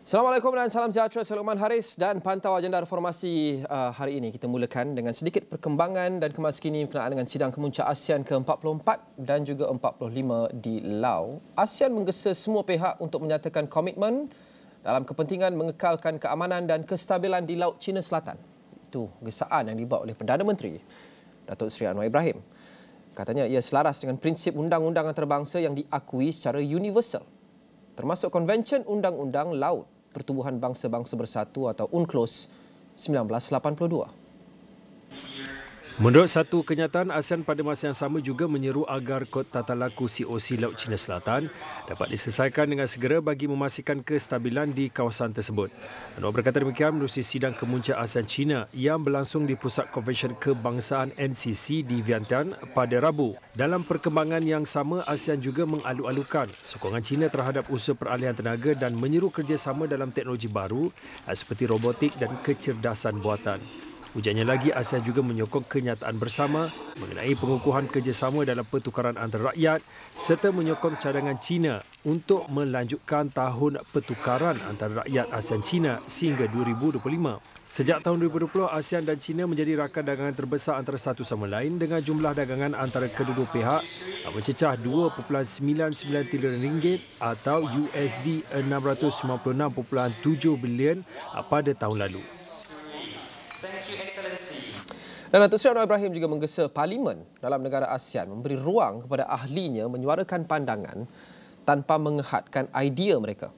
Assalamualaikum dan salam sejahtera, saya Luqman Haris dan pantau agenda reformasi hari ini. Kita mulakan dengan sedikit perkembangan dan kemas kini berkenaan dengan sidang kemuncak ASEAN ke-44 dan juga 45 di Laos. ASEAN menggesa semua pihak untuk menyatakan komitmen dalam kepentingan mengekalkan keamanan dan kestabilan di Laut Cina Selatan. Itu gesaan yang dibawa oleh Perdana Menteri Datuk Seri Anwar Ibrahim. Katanya ia selaras dengan prinsip undang-undang antarabangsa yang diakui secara universal, termasuk Konvensyen Undang-Undang Laut Pertubuhan Bangsa-Bangsa Bersatu atau UNCLOS 1982. Menurut satu kenyataan, ASEAN pada masa yang sama juga menyeru agar Kod Tata Laku COC Laut Cina Selatan dapat diselesaikan dengan segera bagi memastikan kestabilan di kawasan tersebut. Anwar berkata demikian menerusi sidang kemuncak ASEAN China yang berlangsung di Pusat Konvensyen Kebangsaan NCC di Vientiane pada Rabu. Dalam perkembangan yang sama, ASEAN juga mengalu-alukan sokongan China terhadap usaha peralihan tenaga dan menyeru kerjasama dalam teknologi baru seperti robotik dan kecerdasan buatan. Ujarnya lagi, ASEAN juga menyokong kenyataan bersama mengenai pengukuhan kerjasama dalam pertukaran antara rakyat serta menyokong cadangan China untuk melanjutkan tahun pertukaran antara rakyat ASEAN-China sehingga 2025. Sejak tahun 2020, ASEAN dan China menjadi rakan dagangan terbesar antara satu sama lain dengan jumlah dagangan antara kedua-dua pihak mencecah 2.99 trilion ringgit atau USD 696.7 bilion pada tahun lalu. Dan Datuk Seri Anwar Ibrahim juga menggesa Parlimen dalam negara ASEAN memberi ruang kepada ahlinya menyuarakan pandangan tanpa menghadkan idea mereka.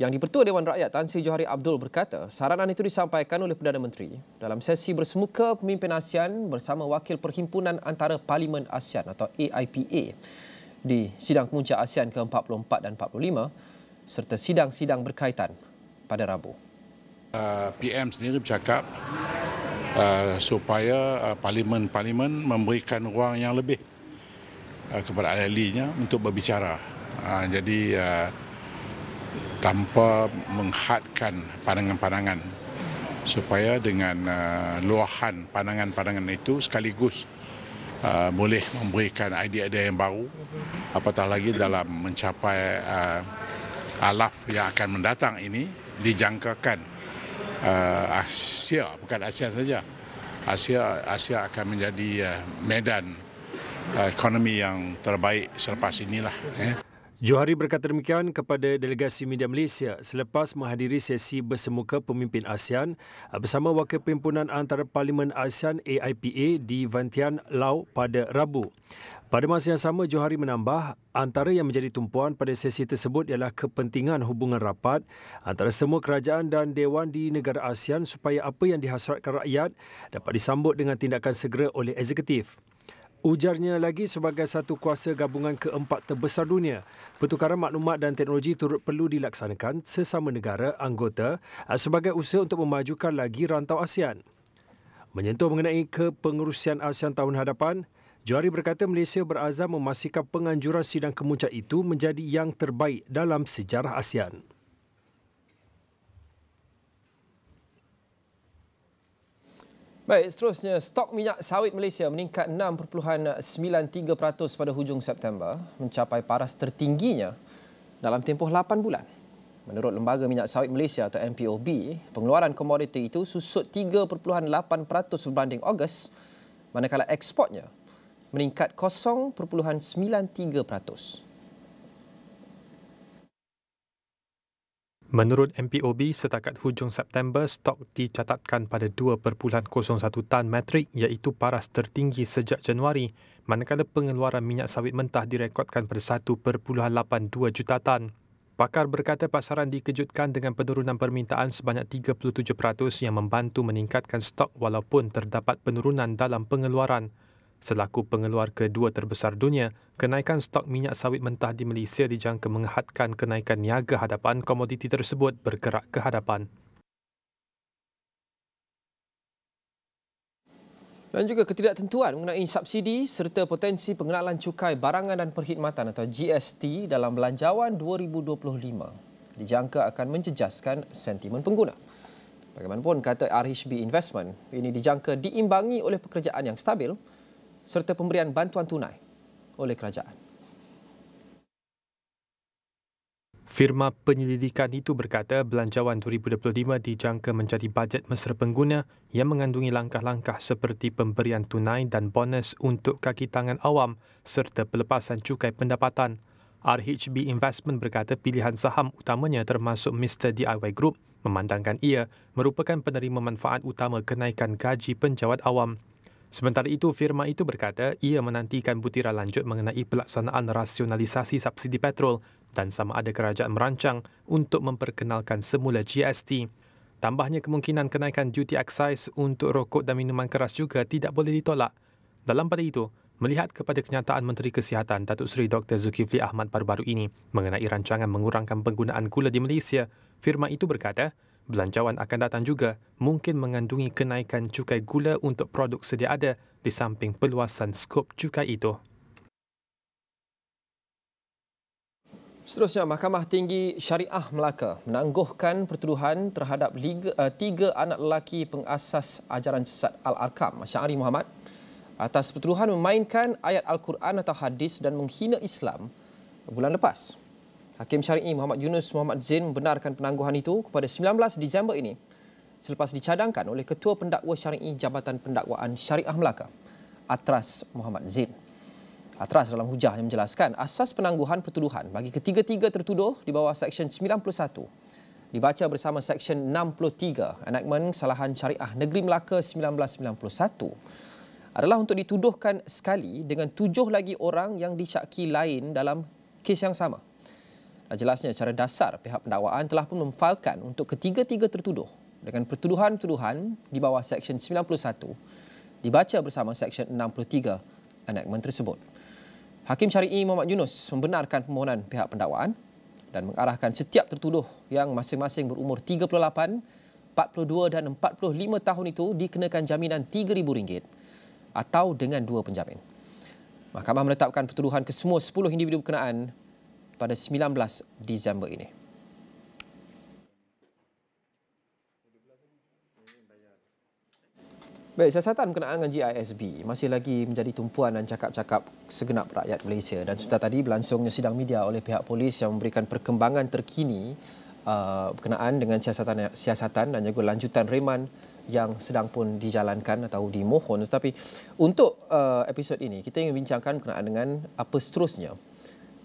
Yang di-Pertua Dewan Rakyat Tan Sri Johari Abdul berkata, saranan itu disampaikan oleh Perdana Menteri dalam sesi bersemuka pemimpin ASEAN bersama Wakil Perhimpunan Antara Parlimen ASEAN atau AIPA di sidang kemuncak ASEAN ke-44 dan 45 serta sidang-sidang berkaitan pada Rabu. PM sendiri bercakap supaya parlimen memberikan ruang yang lebih kepada ahli-ahlinya untuk berbicara. Jadi tanpa menghadkan pandangan-pandangan supaya dengan luahan pandangan-pandangan itu sekaligus boleh memberikan idea-idea yang baru, apatah lagi dalam mencapai alaf yang akan mendatang ini dijangkakan Asia, bukan ASEAN saja. Asia akan menjadi medan ekonomi yang terbaik selepas inilah. Johari berkata demikian kepada delegasi media Malaysia selepas menghadiri sesi bersemuka pemimpin ASEAN bersama Wakil Perhimpunan Antara Parlimen ASEAN AIPA di Vientiane, Laos pada Rabu. Pada masa yang sama, Johari menambah antara yang menjadi tumpuan pada sesi tersebut ialah kepentingan hubungan rapat antara semua kerajaan dan dewan di negara ASEAN supaya apa yang dihasratkan rakyat dapat disambut dengan tindakan segera oleh eksekutif. Ujarnya lagi, sebagai satu kuasa gabungan keempat terbesar dunia, pertukaran maklumat dan teknologi turut perlu dilaksanakan sesama negara anggota sebagai usaha untuk memajukan lagi rantau ASEAN. Menyentuh mengenai kepengerusian ASEAN tahun hadapan, Johari berkata Malaysia berazam memastikan penganjuran sidang kemuncak itu menjadi yang terbaik dalam sejarah ASEAN. Baik, seterusnya, stok minyak sawit Malaysia meningkat 6.93% pada hujung September, mencapai paras tertingginya dalam tempoh 8 bulan. Menurut Lembaga Minyak Sawit Malaysia atau MPOB, pengeluaran komoditi itu susut 3.8% berbanding Ogos, manakala ekspornya meningkat 0.93%. Menurut MPOB, setakat hujung September, stok dicatatkan pada 2.01 tan metrik iaitu paras tertinggi sejak Januari, manakala pengeluaran minyak sawit mentah direkodkan pada 1.82 juta tan. Pakar berkata pasaran dikejutkan dengan penurunan permintaan sebanyak 37% yang membantu meningkatkan stok walaupun terdapat penurunan dalam pengeluaran. Selaku pengeluar kedua terbesar dunia, kenaikan stok minyak sawit mentah di Malaysia dijangka menghadkan kenaikan niaga hadapan komoditi tersebut bergerak ke hadapan. Dan juga ketidaktentuan mengenai subsidi serta potensi pengenalan cukai barangan dan perkhidmatan atau GST dalam belanjawan 2025 dijangka akan menjejaskan sentimen pengguna. Bagaimanapun, kata RHB Investment, ini dijangka diimbangi oleh pekerjaan yang stabil serta pemberian bantuan tunai oleh kerajaan. Firma penyelidikan itu berkata belanjawan 2025 dijangka menjadi bajet mesra pengguna yang mengandungi langkah-langkah seperti pemberian tunai dan bonus untuk kaki tangan awam serta pelepasan cukai pendapatan. RHB Investment berkata pilihan saham utamanya termasuk Mr. DIY Group memandangkan ia merupakan penerima manfaat utama kenaikan gaji penjawat awam. Sementara itu, firma itu berkata ia menantikan butiran lanjut mengenai pelaksanaan rasionalisasi subsidi petrol dan sama ada kerajaan merancang untuk memperkenalkan semula GST. Tambahnya kemungkinan kenaikan duty excise untuk rokok dan minuman keras juga tidak boleh ditolak. Dalam pada itu, melihat kepada kenyataan Menteri Kesihatan Datuk Seri Dr. Zulkifli Ahmad baru-baru ini mengenai rancangan mengurangkan penggunaan gula di Malaysia, firma itu berkata belanjawan akan datang juga mungkin mengandungi kenaikan cukai gula untuk produk sedia ada di samping peluasan skop cukai itu. Seterusnya, Mahkamah Tinggi Syariah Melaka menangguhkan pertuduhan terhadap 3 anak lelaki pengasas ajaran sesat Al-Arkam, Syahri Muhammad, atas pertuduhan memainkan ayat Al-Quran atau hadis dan menghina Islam bulan lepas. Hakim Syari'i Muhammad Yunus Muhammad Zain membenarkan penangguhan itu kepada 19 Disember ini selepas dicadangkan oleh Ketua Pendakwa Syari'i Jabatan Pendakwaan Syariah Melaka, Atras Muhammad Zain. Atras dalam hujahnya menjelaskan asas penangguhan pertuduhan bagi ketiga-tiga tertuduh di bawah Seksyen 91 dibaca bersama Seksyen 63 Enakmen Kesalahan Syariah Negeri Melaka 1991 adalah untuk dituduhkan sekali dengan 7 lagi orang yang disyaki lain dalam kes yang sama. Jelasnya secara dasar pihak pendakwaan telah pun memfailkan untuk ketiga-tiga tertuduh dengan pertuduhan-pertuduhan di bawah Seksyen 91 dibaca bersama Seksyen 63 enakmen tersebut. Hakim Syari'i Muhammad Yunus membenarkan permohonan pihak pendakwaan dan mengarahkan setiap tertuduh yang masing-masing berumur 38, 42 dan 45 tahun itu dikenakan jaminan RM3,000 atau dengan 2 penjamin. Mahkamah menetapkan pertuduhan kesemua 10 individu berkenaan pada 19 Disember ini. Baik, siasatan berkenaan dengan GISB masih lagi menjadi tumpuan dan cakap-cakap segenap rakyat Malaysia. Dan sebentar tadi berlangsungnya sidang media oleh pihak polis yang memberikan perkembangan terkini berkenaan dengan siasatan dan juga lanjutan reman yang sedang pun dijalankan atau dimohon. Tetapi untuk episod ini, kita ingin bincangkan berkenaan dengan apa seterusnya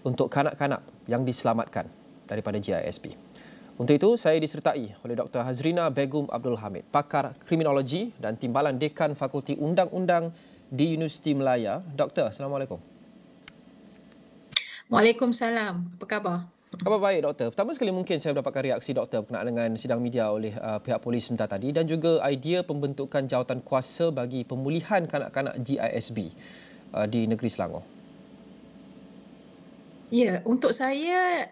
untuk kanak-kanak yang diselamatkan daripada GISB. Untuk itu, saya disertai oleh Dr. Hazrina Begum Abdul Hamid, pakar kriminologi dan timbalan Dekan Fakulti Undang-Undang di Universiti Melaya. Doktor, Assalamualaikum. Waalaikumsalam. Apa khabar? Khabar baik, Doktor. Pertama sekali mungkin saya mendapatkan reaksi Doktor berkenaan dengan sidang media oleh pihak polis sebentar tadi dan juga idea pembentukan jawatan kuasa bagi pemulihan kanak-kanak GISB di negeri Selangor. Ya, untuk saya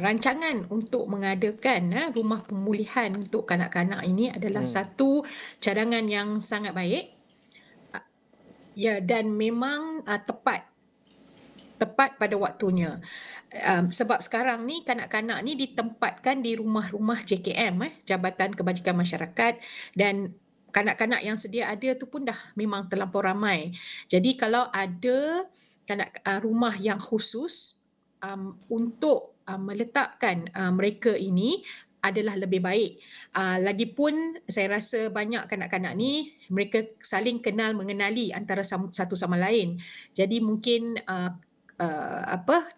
rancangan untuk mengadakan rumah pemulihan untuk kanak-kanak ini adalah satu cadangan yang sangat baik. Ya, dan memang tepat pada waktunya. Sebab sekarang ni kanak-kanak ni ditempatkan di rumah-rumah JKM, Jabatan Kebajikan Masyarakat, dan kanak-kanak yang sedia ada tu pun dah memang terlampau ramai. Jadi kalau ada rumah yang khusus untuk meletakkan mereka ini adalah lebih baik. Lagipun saya rasa banyak kanak-kanak ni mereka saling kenal mengenali antara satu sama lain. Jadi mungkin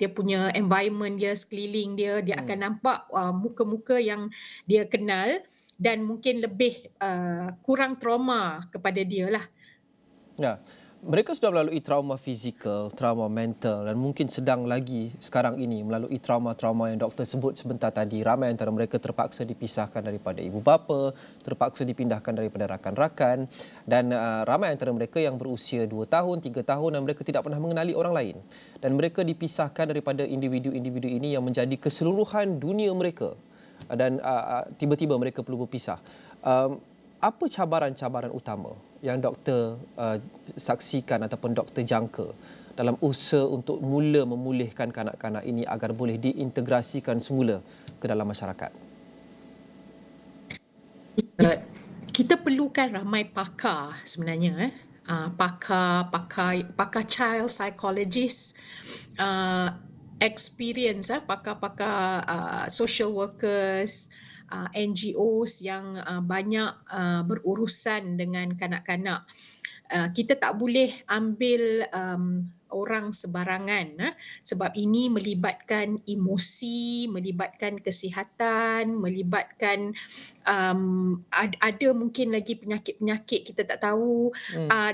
dia punya environment dia, sekeliling dia akan nampak muka-muka yang dia kenal dan mungkin lebih kurang trauma kepada dia lah. Ya. Mereka sudah melalui trauma fizikal, trauma mental dan mungkin sedang lagi sekarang ini melalui trauma-trauma yang doktor sebut sebentar tadi. Ramai antara mereka terpaksa dipisahkan daripada ibu bapa, terpaksa dipindahkan daripada rakan-rakan dan ramai antara mereka yang berusia 2 tahun, 3 tahun dan mereka tidak pernah mengenali orang lain. Dan mereka dipisahkan daripada individu-individu ini yang menjadi keseluruhan dunia mereka dan tiba-tiba mereka perlu berpisah. Apa cabaran-cabaran utama yang doktor saksikan ataupun doktor jangka dalam usaha untuk mula memulihkan kanak-kanak ini agar boleh diintegrasikan semula ke dalam masyarakat? Kita perlukan ramai pakar sebenarnya. Pakar child psychologist experience pakar-pakar social workers, NGOs yang banyak berurusan dengan kanak-kanak. Kita tak boleh ambil orang sebarangan sebab ini melibatkan emosi, melibatkan kesihatan, melibatkan ada mungkin lagi penyakit-penyakit kita tak tahu,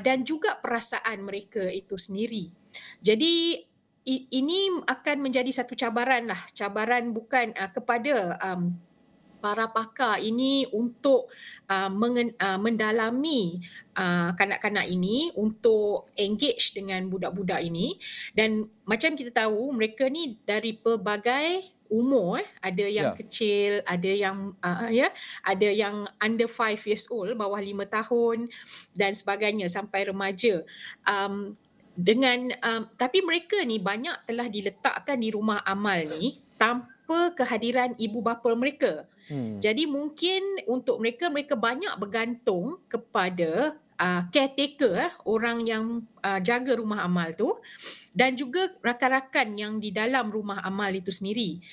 dan juga perasaan mereka itu sendiri. Jadi ini akan menjadi satu cabaran bukan kepada para pakar ini untuk mendalami kanak-kanak ini, untuk engage dengan budak-budak ini. Dan macam kita tahu, mereka ni dari pelbagai umur, ada yang kecil, ada yang ada yang under 5 years old, bawah 5 tahun dan sebagainya sampai remaja. Tapi mereka ni banyak telah diletakkan di rumah amal ni tanpa kehadiran ibu bapa mereka. Jadi mungkin untuk mereka banyak bergantung kepada caretaker, orang yang jaga rumah amal tu, dan juga rakan-rakan yang di dalam rumah amal itu sendiri.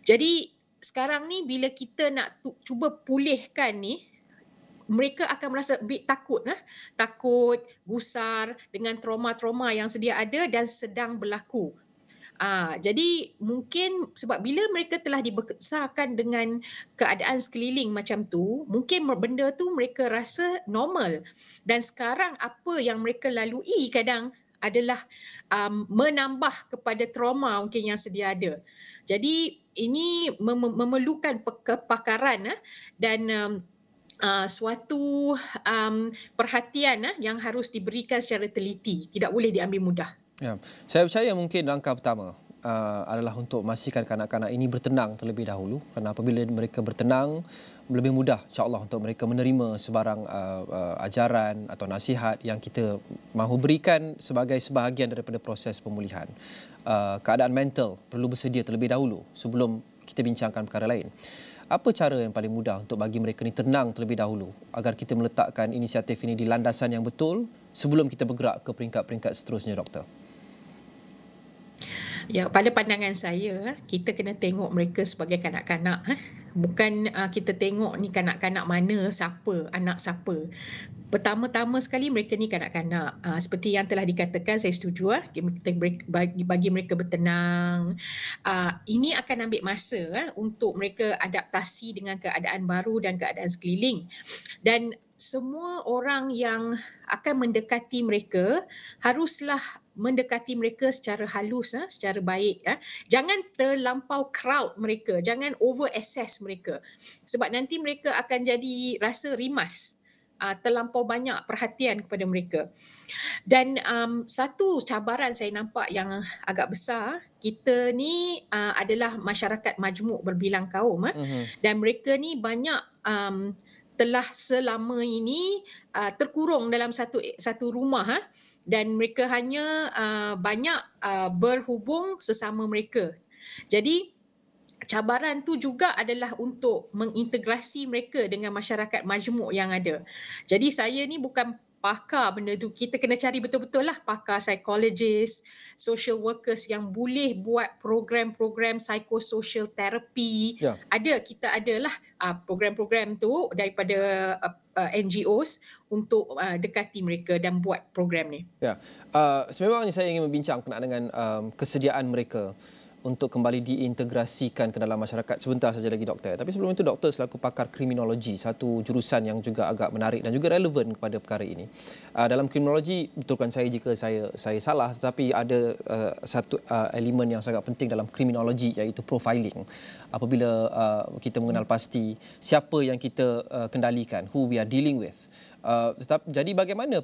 Jadi sekarang ni bila kita nak cuba pulihkan ni, mereka akan merasa takut, gusar dengan trauma-trauma yang sedia ada dan sedang berlaku. Jadi mungkin sebab bila mereka telah dibesarkan dengan keadaan sekeliling macam tu, mungkin benda tu mereka rasa normal. Dan sekarang apa yang mereka lalui kadang adalah menambah kepada trauma mungkin yang sedia ada. Jadi ini memerlukan kepakaran dan suatu perhatian yang harus diberikan secara teliti, tidak boleh diambil mudah. Ya. Saya percaya mungkin langkah pertama adalah untuk memastikan kanak-kanak ini bertenang terlebih dahulu, kerana apabila mereka bertenang, lebih mudah insya-Allah untuk mereka menerima sebarang ajaran atau nasihat yang kita mahu berikan sebagai sebahagian daripada proses pemulihan. Keadaan mental perlu bersedia terlebih dahulu sebelum kita bincangkan perkara lain. Apa cara yang paling mudah untuk bagi mereka ni tenang terlebih dahulu agar kita meletakkan inisiatif ini di landasan yang betul sebelum kita bergerak ke peringkat-peringkat seterusnya, Doktor? Ya, pada pandangan saya, kita kena tengok mereka sebagai kanak-kanak. Bukan kita tengok ni kanak-kanak mana, siapa, anak siapa. Pertama-tama sekali mereka ni kanak-kanak. Seperti yang telah dikatakan, saya setuju. Kita bagi mereka bertenang. Ini akan ambil masa untuk mereka adaptasi dengan keadaan baru dan keadaan sekeliling. Dan semua orang yang akan mendekati mereka haruslah mendekati mereka secara halus, secara baik. Jangan terlampau crowd mereka, jangan over assess mereka. Sebab nanti mereka akan jadi rasa rimas, terlampau banyak perhatian kepada mereka. Dan satu cabaran saya nampak yang agak besar, kita ni adalah masyarakat majmuk berbilang kaum, dan mereka ni banyak telah selama ini terkurung dalam satu rumah, dan mereka hanya banyak berhubung sesama mereka. Jadi cabaran tu juga adalah untuk mengintegrasi mereka dengan masyarakat majmuk yang ada. Jadi saya ni bukan pakar benda tu. Kita kena cari betul-betul lah pakar psikologis, social workers yang boleh buat program-program psychosocial therapy. Ya. Kita adalah program-program tu daripada NGOs untuk dekati mereka dan buat program ni. Ya, sememangnya saya ingin membincang berkenaan dengan kesediaan mereka untuk kembali diintegrasikan ke dalam masyarakat sebentar saja lagi, Doktor. Tapi sebelum itu, Doktor selaku pakar kriminologi, satu jurusan yang juga agak menarik dan juga relevan kepada perkara ini. Dalam kriminologi, betulkan saya jika saya salah, tetapi ada satu elemen yang sangat penting dalam kriminologi, iaitu profiling. Apabila kita mengenal pasti siapa yang kita kendalikan, who we are dealing with. Jadi bagaimana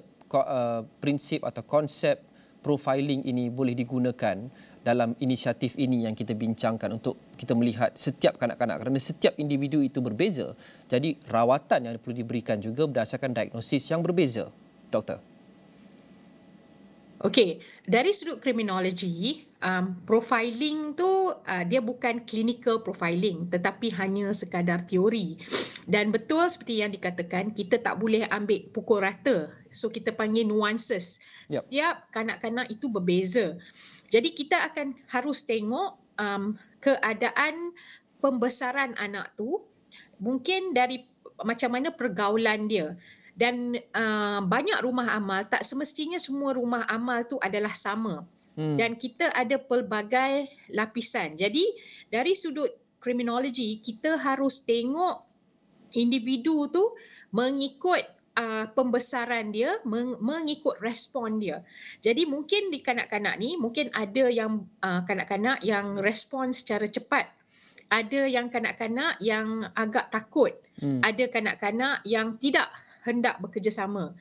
prinsip atau konsep profiling ini boleh digunakan dalam inisiatif ini yang kita bincangkan untuk kita melihat setiap kanak-kanak, kerana setiap individu itu berbeza. Jadi rawatan yang perlu diberikan juga berdasarkan diagnosis yang berbeza, Doktor. Okey, dari sudut kriminologi, profiling tu dia bukan clinical profiling tetapi hanya sekadar teori. Dan betul seperti yang dikatakan, kita tak boleh ambil pukul rata. So kita panggil nuances. Yep. Setiap kanak-kanak itu berbeza. Jadi kita akan harus tengok keadaan pembesaran anak tu, mungkin dari macam mana pergaulan dia. Dan banyak rumah amal, tak semestinya semua rumah amal tu adalah sama. Dan kita ada pelbagai lapisan. Jadi dari sudut kriminologi, kita harus tengok individu tu mengikut pembesaran dia, mengikut respon dia. Jadi mungkin di kanak-kanak ni, mungkin ada yang kanak-kanak yang respon secara cepat. Ada yang kanak-kanak yang agak takut. Ada kanak-kanak yang tidak hendak bekerjasama.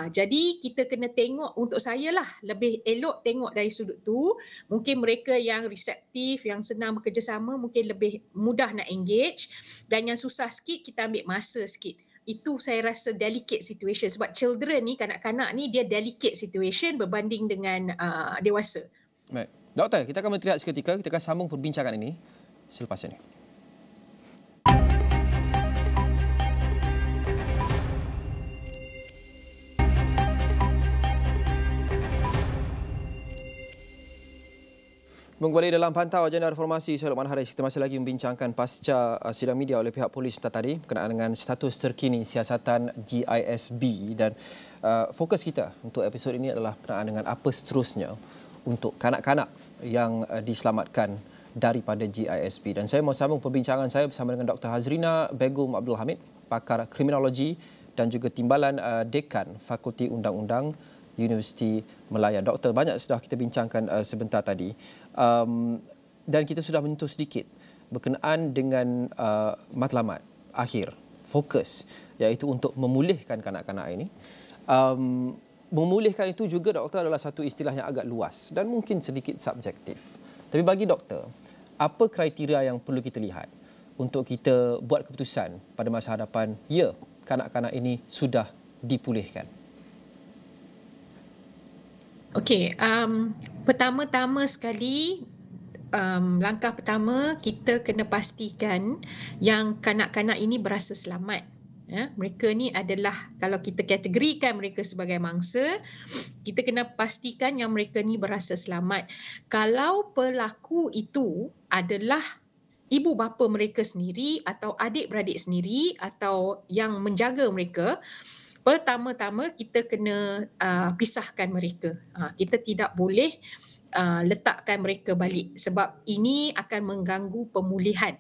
Jadi kita kena tengok, untuk saya lah, lebih elok tengok dari sudut tu. Mungkin mereka yang reseptif, yang senang bekerjasama, mungkin lebih mudah nak engage. Dan yang susah sikit, kita ambil masa sikit. Itu saya rasa delicate situation. Sebab children ni, kanak-kanak ni, dia delicate situation berbanding dengan dewasa. Baik. Doktor, kita akan berteriak seketika. Kita akan sambung perbincangan ini selepas ini. Kembali dalam pantau agenda reformasi, saya Luqman Haris. Kita masih lagi membincangkan pasca sidang media oleh pihak polis tadi berkenaan dengan status terkini siasatan GISB, dan fokus kita untuk episod ini adalah berkenaan dengan apa seterusnya untuk kanak-kanak yang diselamatkan daripada GISB. Dan saya mau sambung perbincangan saya bersama dengan Dr. Hazrina Begum Abdul Hamid, pakar kriminologi dan juga timbalan Dekan Fakulti Undang-Undang Universiti Malaya. Doktor, banyak sudah kita bincangkan sebentar tadi, dan kita sudah menyentuh sedikit berkenaan dengan matlamat akhir, fokus, iaitu untuk memulihkan kanak-kanak ini. Memulihkan itu juga, doktor, adalah satu istilah yang agak luas dan mungkin sedikit subjektif. Tapi bagi doktor, apa kriteria yang perlu kita lihat untuk kita buat keputusan pada masa hadapan, ya, kanak-kanak ini sudah dipulihkan? Okey, pertama-tama sekali, langkah pertama, kita kena pastikan yang kanak-kanak ini berasa selamat. Ya, mereka ni adalah, kalau kita kategorikan mereka sebagai mangsa, kita kena pastikan yang mereka ni berasa selamat. Kalau pelaku itu adalah ibu bapa mereka sendiri atau adik-beradik sendiri atau yang menjaga mereka, pertama-tama kita kena pisahkan mereka. Kita tidak boleh letakkan mereka balik sebab ini akan mengganggu pemulihan.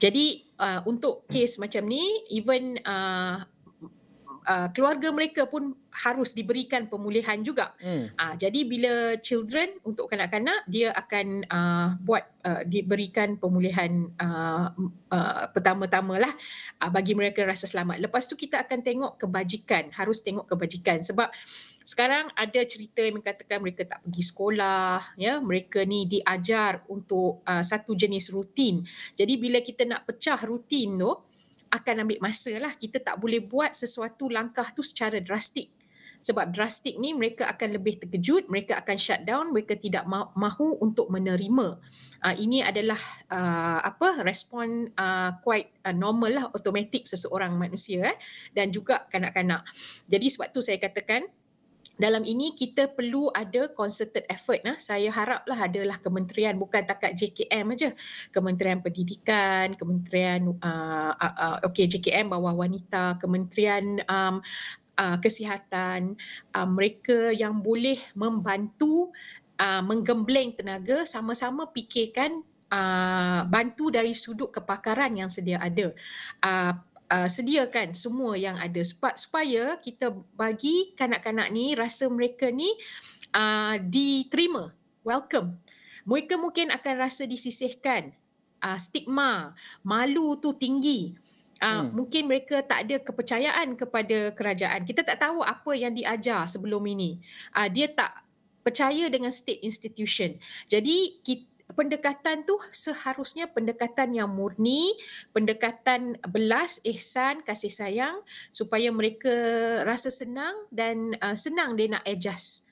Jadi untuk kes macam ni, even keluarga mereka pun harus diberikan pemulihan juga. Jadi bila children, untuk kanak-kanak, dia akan diberikan pemulihan pertama-tama lah, bagi mereka rasa selamat. Lepas tu kita akan tengok kebajikan, harus tengok kebajikan sebab sekarang ada cerita yang mengatakan mereka tak pergi sekolah, ya, mereka ni diajar untuk satu jenis rutin. Jadi bila kita nak pecah rutin tu, akan ambil masa lah. Kita tak boleh buat sesuatu langkah tu secara drastik. Sebab drastik ni mereka akan lebih terkejut, mereka akan shut down, mereka tidak mahu untuk menerima. Ini adalah respon quite normal lah, automatik seseorang manusia dan juga kanak-kanak. Jadi sebab tu saya katakan, dalam ini kita perlu ada concerted effort. Saya haraplah adalah kementerian, bukan takat JKM aja. Kementerian Pendidikan, Kementerian JKM bawah wanita, Kementerian Kesihatan, mereka yang boleh membantu menggembleng tenaga, sama-sama fikirkan bantu dari sudut kepakaran yang sedia ada. Sediakan semua yang ada supaya kita bagi kanak-kanak ni rasa mereka ni diterima, welcome. Mereka mungkin akan rasa disisihkan, stigma, malu tu tinggi. Mungkin mereka tak ada kepercayaan kepada kerajaan. Kita tak tahu apa yang diajar sebelum ini. Dia tak percaya dengan state institution. Jadi pendekatan tu seharusnya pendekatan yang murni, pendekatan belas, ihsan, kasih sayang, supaya mereka rasa senang dan senang dia nak adjust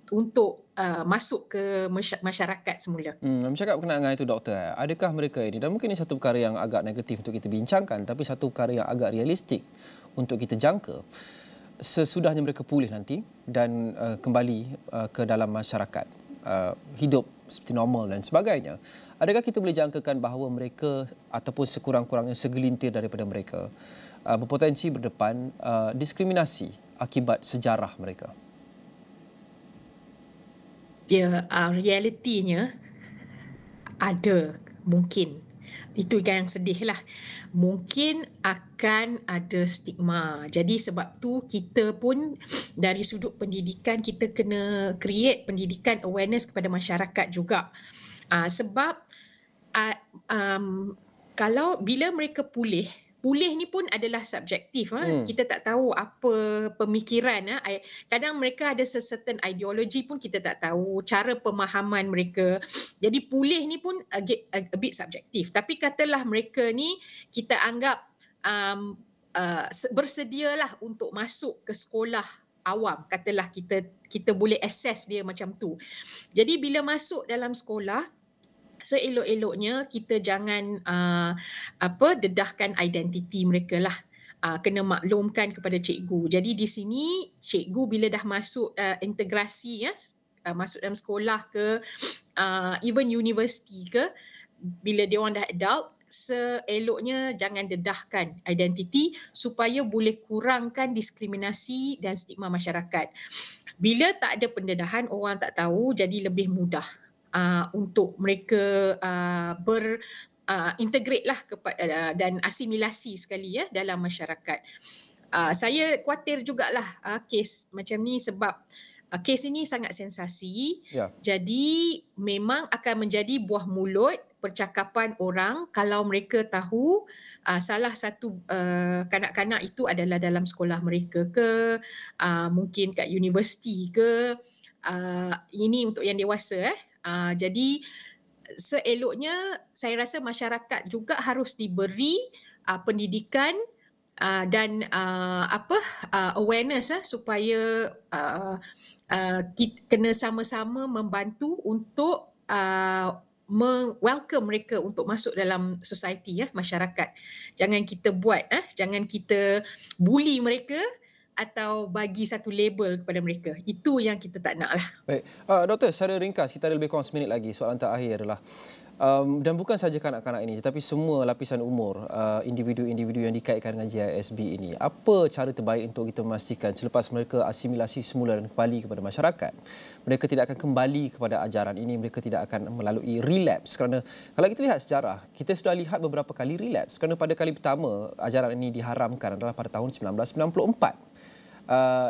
untuk masuk ke masyarakat semula. Bercakap berkenaan dengan itu, doktor, adakah mereka ini, dan mungkin ini satu perkara yang agak negatif untuk kita bincangkan, tapi satu perkara yang agak realistik untuk kita jangka, sesudahnya mereka pulih nanti dan kembali ke dalam masyarakat, hidup seperti normal dan sebagainya. Adakah kita boleh jangkakan bahawa mereka ataupun sekurang-kurangnya segelintir daripada mereka berpotensi berdepan diskriminasi akibat sejarah mereka? Ya, realitinya ada mungkin. Itu yang sedih lah. Mungkin akan ada stigma. Jadi sebab tu kita pun dari sudut pendidikan kita kena create pendidikan awareness kepada masyarakat juga. Sebab kalau bila mereka pulih ni pun adalah subjektif. Kita tak tahu apa pemikiran. Kadang mereka ada certain ideologi pun kita tak tahu. Cara pemahaman mereka. Jadi pulih ni pun a bit subjektif. Tapi katalah mereka ni kita anggap bersedialah untuk masuk ke sekolah awam. Katalah kita boleh access dia macam tu. Jadi bila masuk dalam sekolah, seelok-eloknya kita jangan dedahkan identiti mereka lah. Kena maklumkan kepada cikgu. Jadi di sini cikgu bila dah masuk integrasi masuk dalam sekolah ke even universiti ke, bila dia orang dah adult, seeloknya jangan dedahkan identiti supaya boleh kurangkan diskriminasi dan stigma masyarakat. Bila tak ada pendedahan, orang tak tahu, jadi lebih mudah untuk mereka integrate lah dan asimilasi sekali dalam masyarakat. Saya khawatir jugalah kes macam ni sebab kes ini sangat sensasi. Jadi memang akan menjadi buah mulut percakapan orang kalau mereka tahu salah satu kanak-kanak itu adalah dalam sekolah mereka ke, mungkin kat universiti ke. Ini untuk yang dewasa. Jadi seeloknya saya rasa masyarakat juga harus diberi pendidikan dan awareness supaya kita kena sama-sama membantu untuk welcome mereka untuk masuk dalam society masyarakat. Jangan kita jangan kita bully mereka atau bagi satu label kepada mereka. Itu yang kita tak nak lah. Baik. Doktor, secara ringkas, kita ada lebih kurang seminit lagi. Soalan terakhir adalah, dan bukan sahaja kanak-kanak ini, tetapi semua lapisan umur, individu-individu yang dikaitkan dengan GISB ini, apa cara terbaik untuk kita memastikan selepas mereka asimilasi semula dan kembali kepada masyarakat, mereka tidak akan kembali kepada ajaran ini, mereka tidak akan melalui relapse? Kerana kalau kita lihat sejarah, kita sudah lihat beberapa kali relapse. Kerana pada kali pertama ajaran ini diharamkan adalah pada tahun 1994.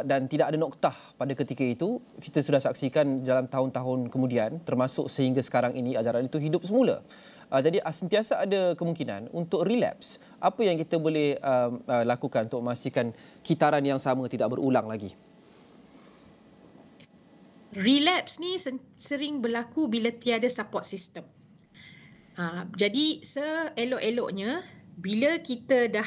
Dan tidak ada noktah pada ketika itu. Kita sudah saksikan dalam tahun-tahun kemudian, termasuk sehingga sekarang ini, ajaran itu hidup semula. Jadi sentiasa ada kemungkinan untuk relapse. Apa yang kita boleh lakukan untuk memastikan kitaran yang sama tidak berulang lagi? Relapse ni sering berlaku bila tiada support system. Jadi seelok-eloknya bila kita dah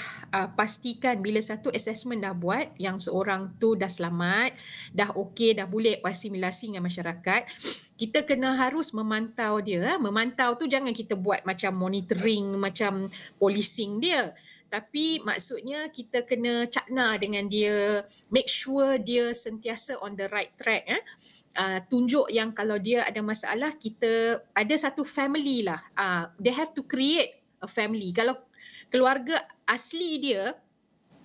pastikan, bila satu assessment dah buat yang seorang tu dah selamat, dah okey, dah boleh asimilasi dengan masyarakat, kita kena harus memantau dia. Memantau tu jangan kita buat macam monitoring, macam policing dia. Tapi maksudnya kita kena cakna dengan dia, make sure dia sentiasa on the right track. Tunjuk yang kalau dia ada masalah, kita ada satu family lah. They have to create a family. Kalau keluarga asli dia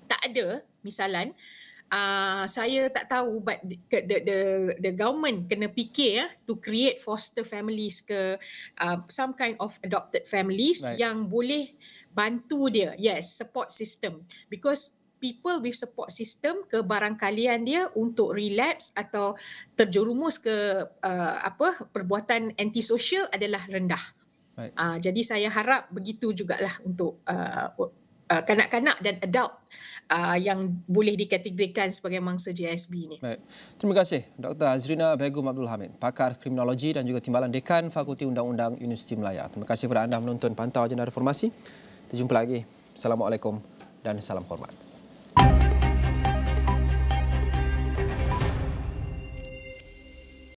tak ada, misalan, saya tak tahu, but the government kena fikir to create foster families ke some kind of adopted families yang boleh bantu dia. Yes, support system. Because people with support system, kebarangkalian dia untuk relapse atau terjerumus ke perbuatan antisosial adalah rendah. Jadi saya harap begitu jugalah untuk kanak-kanak dan adult yang boleh dikategorikan sebagai mangsa GISB ini. Baik. Terima kasih Dr. Azrina Begum Abdul Hamid, pakar kriminologi dan juga Timbalan Dekan Fakulti Undang-Undang Universiti Melaya. Terima kasih kepada anda menonton Pantau Agenda Reformasi. Kita jumpa lagi. Assalamualaikum dan salam hormat.